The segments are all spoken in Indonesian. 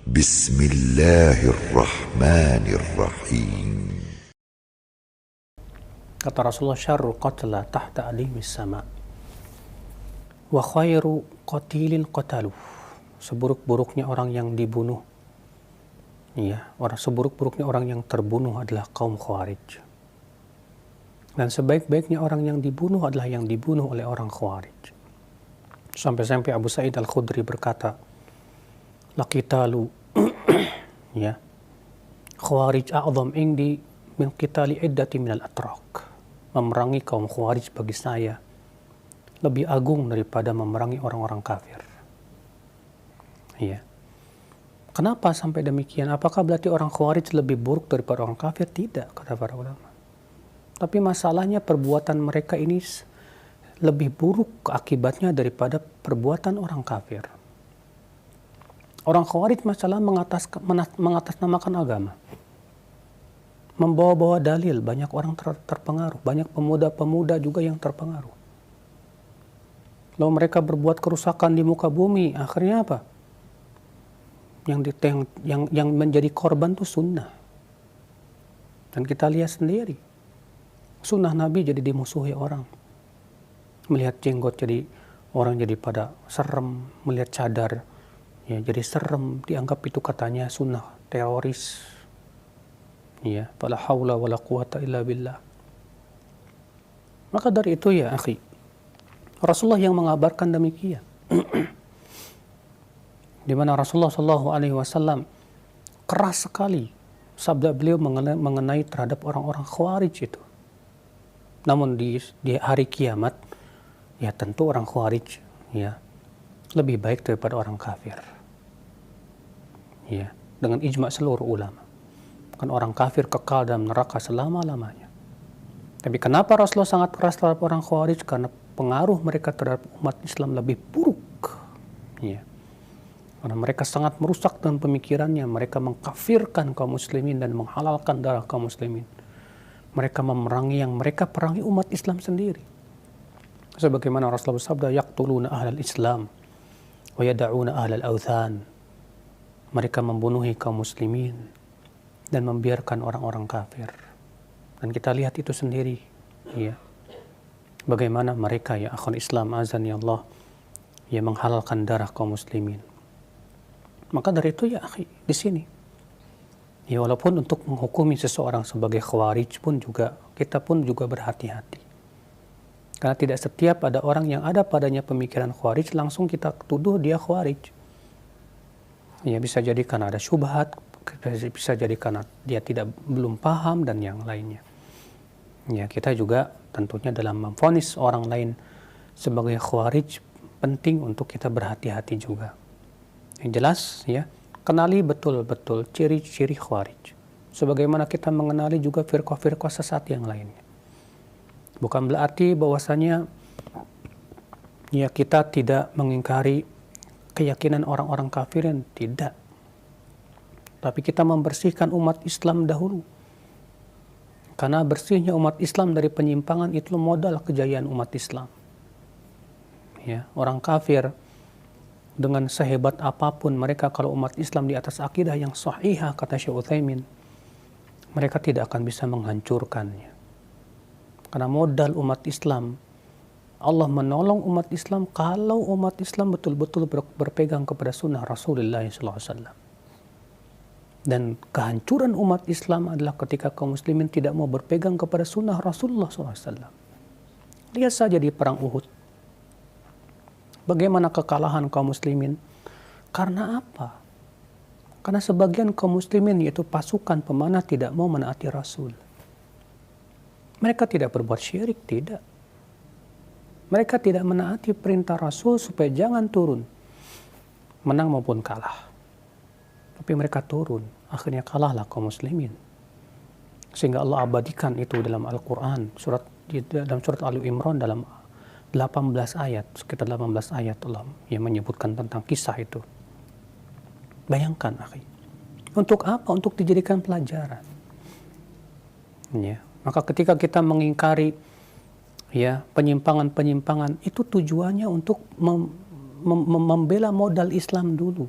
Bismillahirrahmanirrahim. Kata Rasulullah, syarru qatla tahta alimis sama wa khairu qatilin qataluh. Seburuk-buruknya orang yang dibunuh, seburuk-buruknya orang yang terbunuh adalah kaum Khawarij. Dan sebaik-baiknya orang yang dibunuh adalah yang dibunuh oleh orang Khawarij. Sampai-sampai Abu Sa'id Al-Khudri berkata, laqitalu Khawarij a'zam indi min qitali iddati minal atrak. Memerangi kaum Khawarij bagi saya lebih agung daripada memerangi orang-orang kafir. Kenapa sampai demikian? Apakah berarti orang Khawarij lebih buruk daripada orang kafir? Tidak, kata para ulama. Tapi masalahnya perbuatan mereka ini lebih buruk akibatnya daripada perbuatan orang kafir. Orang Khawarij masalah mengatasnamakan agama. Membawa-bawa dalil, banyak orang terpengaruh. Banyak pemuda-pemuda juga yang terpengaruh. Lalu mereka berbuat kerusakan di muka bumi, akhirnya apa? Yang menjadi korban itu sunnah. Dan kita lihat sendiri, sunnah Nabi jadi dimusuhi orang. Melihat jenggot jadi orang jadi pada serem, melihat cadar jadi serem, dianggap itu katanya sunnah teroris. Fala haula wala quwata illa billah. Maka dari itu ya akhi, Rasulullah yang mengabarkan demikian. Di mana Rasulullah SAW keras sekali sabda beliau mengenai terhadap orang-orang Khawarij itu. Namun di hari kiamat, ya tentu orang Khawarij lebih baik daripada orang kafir. Dengan ijma' seluruh ulama. Kan orang kafir kekal dalam neraka selama-lamanya. Tapi kenapa Rasulullah sangat keras terhadap orang Khawarij? Karena pengaruh mereka terhadap umat Islam lebih buruk. Karena mereka sangat merusak dengan pemikirannya. Mereka mengkafirkan kaum muslimin dan menghalalkan darah kaum muslimin. Mereka memerangi yang mereka perangi umat Islam sendiri. Sebagaimana Rasulullah bersabda, yaqtuluna ahlal Islam wa yada'una ahlal awthan. Mereka membunuhi kaum muslimin dan membiarkan orang-orang kafir. Dan kita lihat itu sendiri, bagaimana mereka akhul Islam azan ya Allah, menghalalkan darah kaum muslimin. Maka dari itu akhi, di sini walaupun untuk menghukumi seseorang sebagai Khawarij pun juga kita pun juga berhati-hati. Karena tidak setiap ada orang yang ada padanya pemikiran Khawarij langsung kita tuduh dia Khawarij. Bisa jadi karena ada syubhat, bisa jadi karena dia belum paham dan yang lainnya. Kita juga tentunya dalam memvonis orang lain sebagai Khawarij penting untuk kita berhati-hati juga. Yang jelas kenali betul-betul ciri-ciri Khawarij. Sebagaimana kita mengenali juga firqah-firqah sesat yang lainnya. Bukan berarti bahwasanya kita tidak mengingkari keyakinan orang-orang kafirin, tidak. Tapi kita membersihkan umat Islam dahulu. Karena bersihnya umat Islam dari penyimpangan itu modal kejayaan umat Islam. Orang kafir dengan sehebat apapun mereka, kalau umat Islam di atas akidah yang sahihah, kata Syekh Utsaimin, mereka tidak akan bisa menghancurkannya. Karena modal umat Islam, Allah menolong umat Islam kalau umat Islam betul-betul berpegang kepada sunnah Rasulullah SAW. Dan kehancuran umat Islam adalah ketika kaum muslimin tidak mau berpegang kepada sunnah Rasulullah SAW. Lihat saja di perang Uhud. Bagaimana kekalahan kaum muslimin? Karena apa? Karena sebagian kaum muslimin, yaitu pasukan pemanah, tidak mau menaati Rasul. Mereka tidak berbuat syirik, tidak. Mereka tidak menaati perintah Rasul supaya jangan turun, menang maupun kalah. Tapi mereka turun, akhirnya kalahlah kaum muslimin. Sehingga Allah abadikan itu dalam Al-Quran, dalam surat Al-Imran dalam 18 ayat, sekitar 18 ayat Allah yang menyebutkan tentang kisah itu. Bayangkan, akhi. Untuk apa? Untuk dijadikan pelajaran. Maka ketika kita mengingkari penyimpangan-penyimpangan, itu tujuannya untuk membela modal Islam dulu.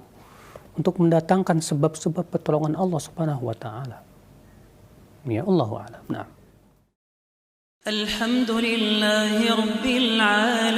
untuk mendatangkan sebab-sebab pertolongan Allah Subhanahu wa taala. Ya, Allahu a'lam. Nah. Alhamdulillahi rabbil alamin.